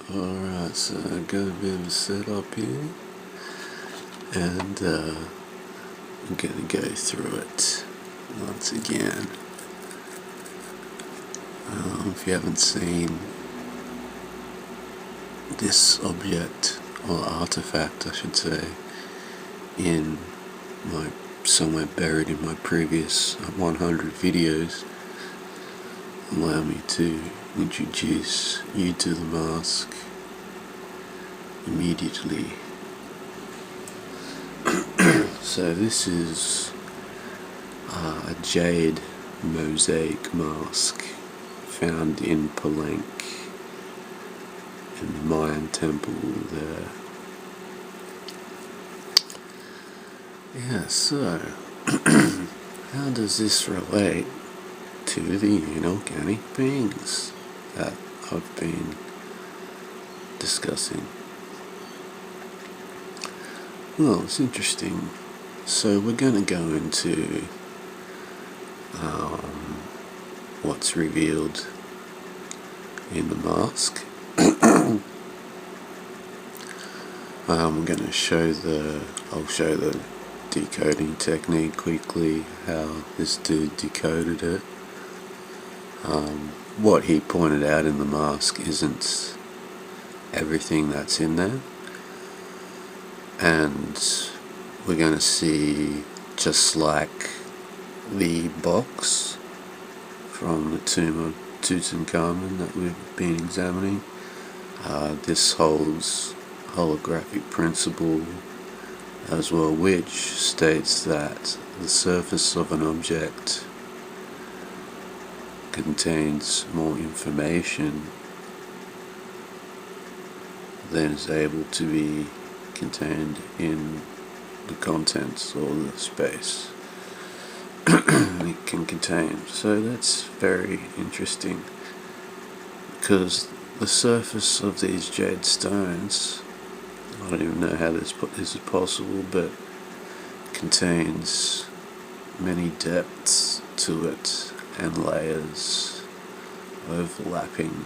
Alright, so I've got a bit of a setup here, and I'm gonna go through it once again. If you haven't seen this object, or artifact I should say, in my somewhere buried in my previous 100 videos, allow me to introduce you to the mask immediately. So this is a jade mosaic mask found in Palenque, in the Mayan temple there. Yeah, so how does this relate to the inorganic beings that I've been discussing? Well, it's interesting. So we're going to go into what's revealed in the mask. I'm going to I'll show the decoding technique quickly, how this dude decoded it. What he pointed out in the mask isn't everything that's in there, and we're going to see, just like the box from the tomb of Tutankhamun that we've been examining, this holds holographic principle as well, which states that the surface of an object contains more information than is able to be contained in the contents or the space it can contain. So that's very interesting, because the surface of these jade stones, I don't even know how this is possible, but contains many depths to it and layers overlapping,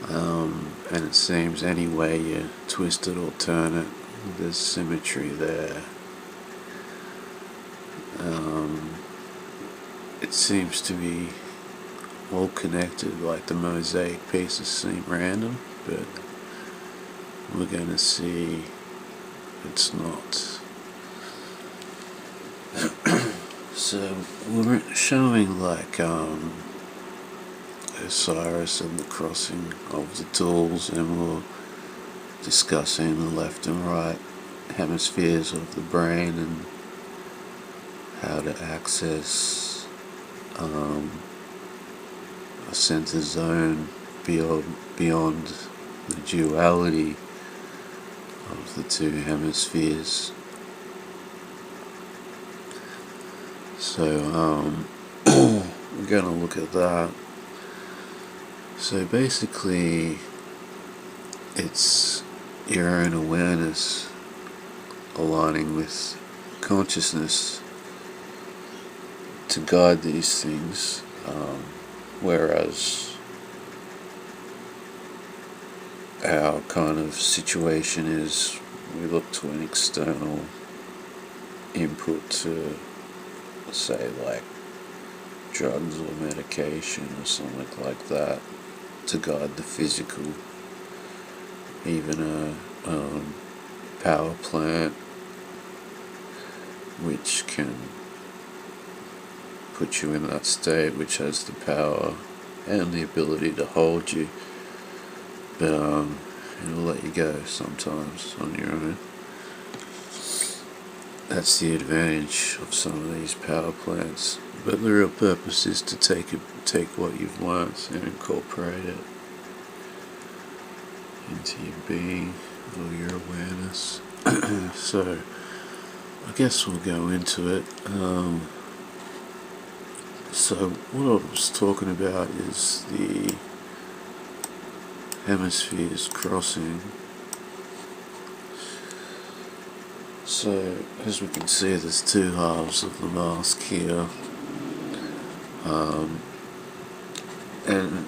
and it seems any way you twist it or turn it, there's symmetry there. It seems to be all connected, like the mosaic pieces seem random, but we're going to see it's not. So we're showing like Osiris and the crossing of the tools, and we're discussing the left and right hemispheres of the brain and how to access a center zone beyond the duality of the two hemispheres. So we're going to look at that. So basically it's your own awareness aligning with consciousness to guide these things, whereas our kind of situation is we look to an external input to, say, like drugs or medication or something like that, to guide the physical. Even a power plant, which can put you in that state, which has the power and the ability to hold you, but it'll let you go sometimes on your own. That's the advantage of some of these power plants, but the real purpose is to take what you've learnt and incorporate it into your being or your awareness. So I guess we'll go into it. So what I was talking about is the hemispheres crossing. So as we can see, there's two halves of the mask here, and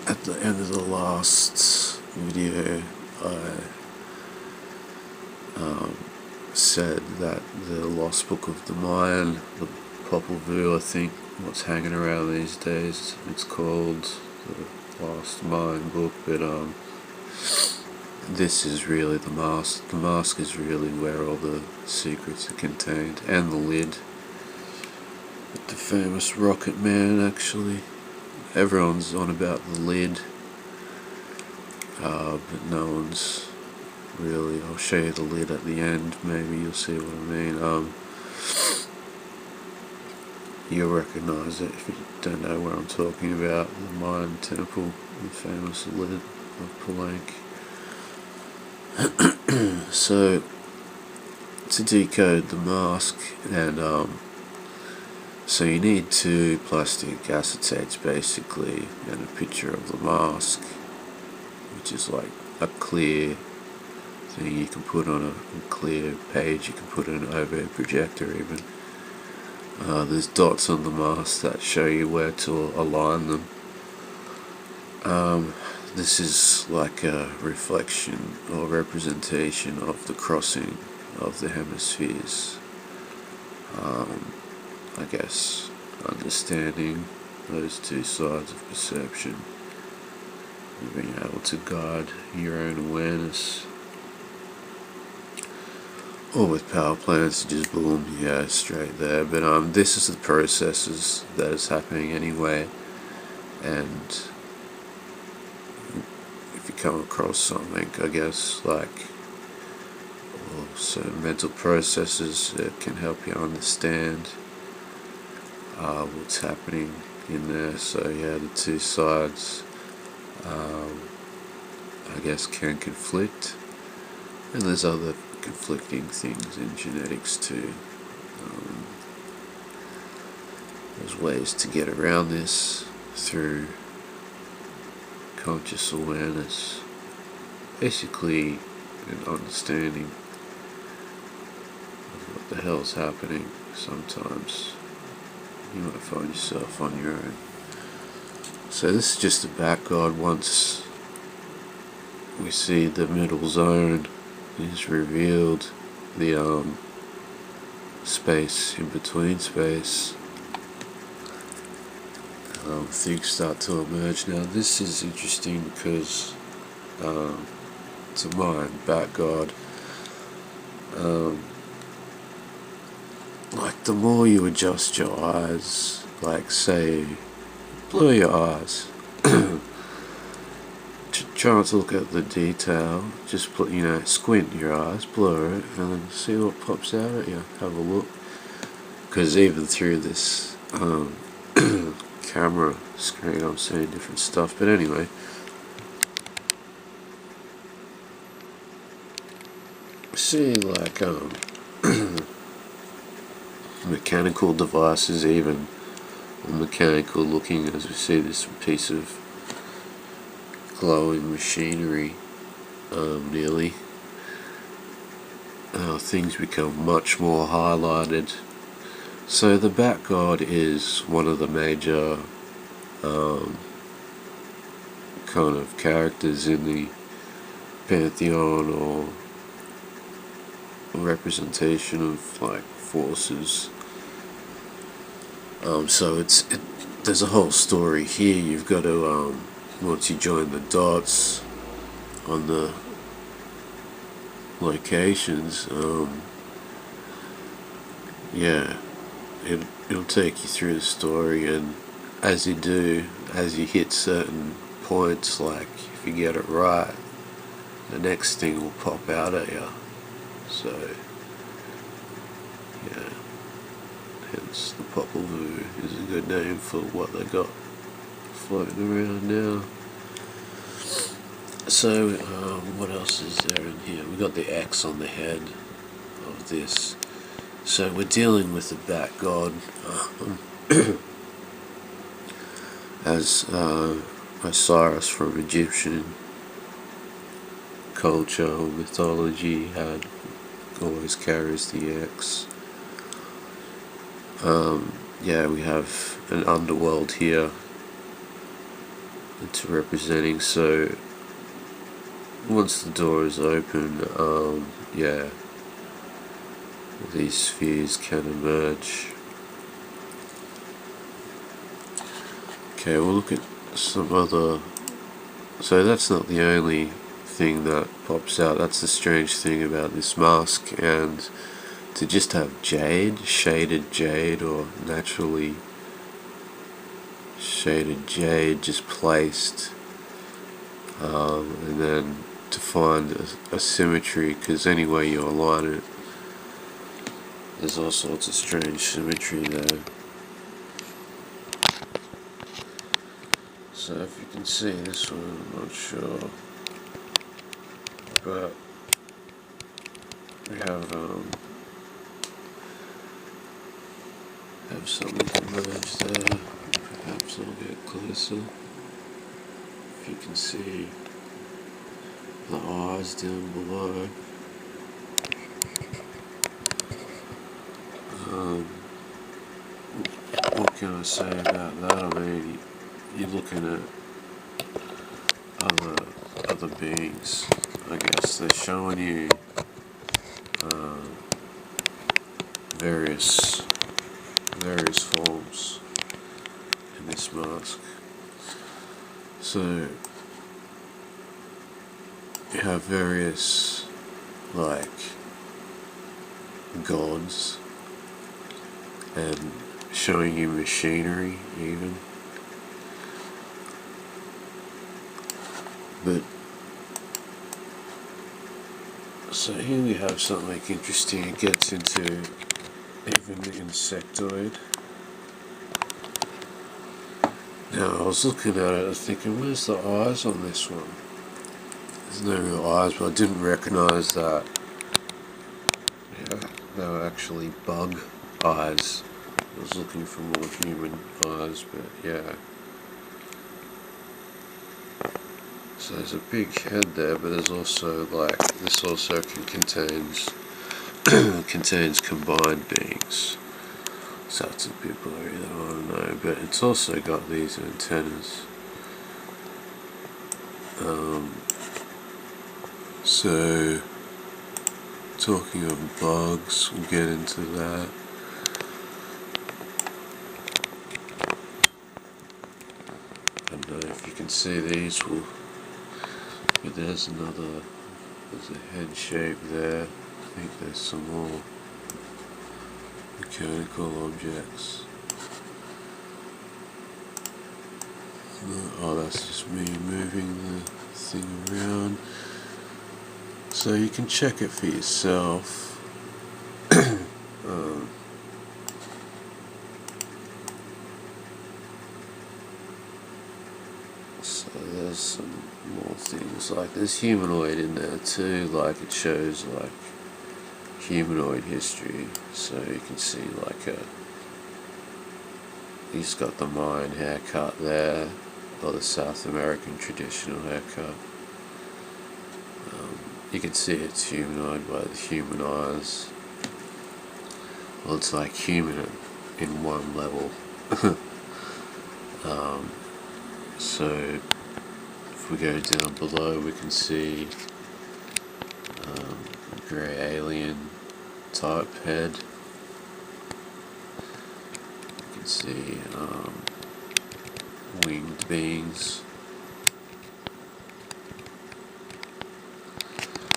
at the end of the last video, I said that the Lost Book of the Mayan, the Popol Vuh, I think, what's hanging around these days, it's called the Lost Mayan book, but this is really the mask. The mask is really where all the secrets are contained, and the lid. With the famous Rocket Man, actually. Everyone's on about the lid, but no one's really. I'll show you the lid at the end, maybe you'll see what I mean. You'll recognise it if you don't know what I'm talking about. The Mayan temple, the famous lid of Palenque. So, to decode the mask, and so you need 2 plastic acetates basically, and a picture of the mask, which is like a clear thing you can put on a clear page. You can put it on an overhead projector even. There's dots on the mask that show you where to align them. This is like a reflection or representation of the crossing of the hemispheres. I guess understanding those 2 sides of perception and being able to guide your own awareness. Or with power plants, just boom, yeah, straight there. But this is the processes that is happening anyway, and if you come across something, I guess, like certain mental processes, it can help you understand what's happening in there. So yeah, the 2 sides, I guess, can conflict, and there's other conflicting things in genetics too. There's ways to get around this through conscious awareness, basically an understanding of what the hell's happening. Sometimes you might find yourself on your own. So this is just the back guard. Once we see the middle zone is revealed, the space in between space, things start to emerge. Now this is interesting because to mine back guard, like the more you adjust your eyes, like say blur your eyes, try not to look at the detail, just put, squint your eyes, blur it, and then see what pops out at you. Have a look, because even through this camera screen I'm seeing different stuff. But anyway, see like mechanical devices, even mechanical looking, as we see this piece of glowing machinery, nearly. Things become much more highlighted. So the back guard is one of the major kind of characters in the pantheon, or representation of like forces. So there's a whole story here. You've got to once you join the dots on the locations, yeah, it'll take you through the story, and as you do, as you hit certain points, like if you get it right, the next thing will pop out at you. So yeah, hence the Popol Vuh is a good name for what they got floating around now. So what else is there in here? We got the X on the head of this. So we're dealing with the back god, as Osiris from Egyptian culture or mythology always carries the X. Yeah, we have an underworld here, into representing. So once the door is open, yeah, these spheres can emerge. Okay, we'll look at some other. So that's not the only thing that pops out. That's the strange thing about this mask, and to just have jade, shaded jade, or naturally shaded jade just placed, and then to find a symmetry, because any way you align it, there's all sorts of strange symmetry there. So if you can see this one, I'm not sure, but we have something emerge there. Perhaps I'll get closer. If you can see the eyes down below. What can I say about that? I mean, you're looking at other beings. I guess they're showing you various forms in this mask. So you have various like gods, and showing you machinery even. But so here we have something interesting. It gets into even the insectoid. Now I was looking at it, I was thinking, where's the eyes on this one? There's no real eyes, but I didn't recognise that. Yeah, they were actually bug eyes. I was looking for more human eyes, but yeah. So there's a big head there, but there's also like, this also contains combined beings. So it's a bit blurry though, I don't know, but it's also got these antennas. So talking of bugs, we'll get into that. I don't know if you can see these, but there's a head shape there. I think there's some more mechanical objects. Oh, that's just me moving the thing around. So you can check it for yourself. So there's some more things, like there's humanoid in there too, like it shows like humanoid history. So you can see like he's got the Mayan haircut there, or the South American traditional haircut. You can see it's humanoid by the human eyes. Well, it's like human in one level. So if we go down below, we can see a grey alien type head. You can see winged beings.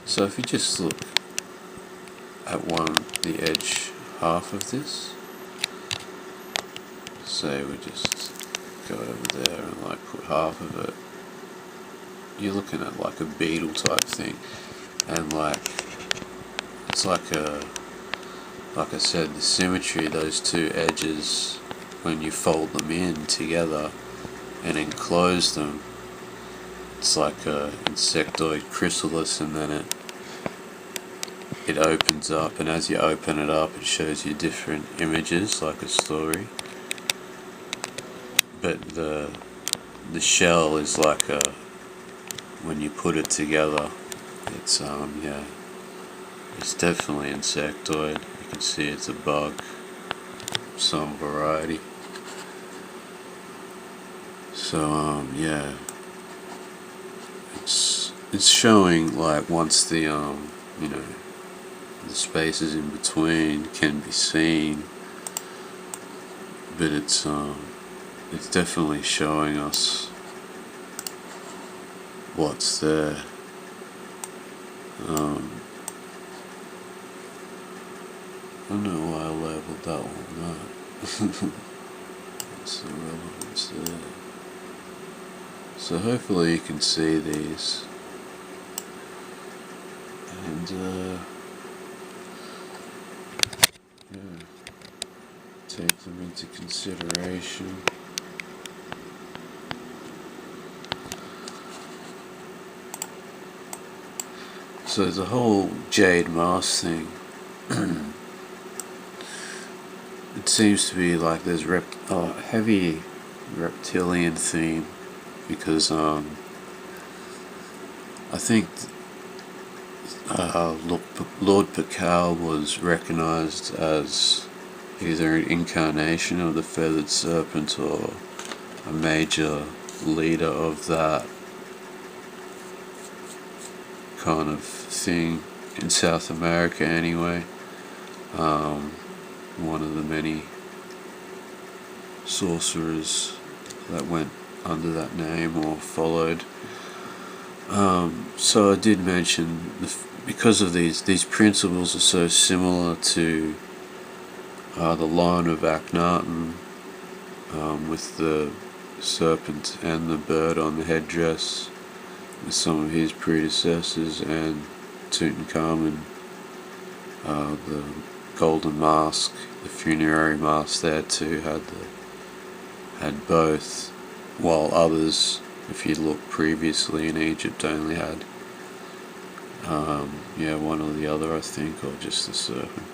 So if you just look at the edge half of this, say we just go over there and like put half of it, you're looking at like a beetle type thing, and like it's like I said, the symmetry, those two edges, when you fold them in together and enclose them, it's like a insectoid chrysalis, and then it opens up, and as you open it up, it shows you different images, like a story. But the shell is like when you put it together, it's yeah, it's definitely insectoid. You can see it's a bug, some variety. So yeah. it's showing like once the you know, the spaces in between can be seen, but it's definitely showing us what's there. I don't know why I labelled that one that. What's the relevance there? So hopefully you can see these, and yeah, take them into consideration. So the whole Jade Mask thing, it seems to be like there's heavy reptilian theme, because I think Lord Pakal was recognized as either an incarnation of the feathered serpent or a major leader of that kind of thing in South America anyway. One of the many sorcerers that went under that name or followed. So I did mention, because of these principles are so similar to the line of Akhenaten, with the serpent and the bird on the headdress, with some of his predecessors, and Tutankhamun, the golden mask, the funerary mask there too, had both, while others, if you look previously in Egypt, only had one or the other, I think, or just the serpent.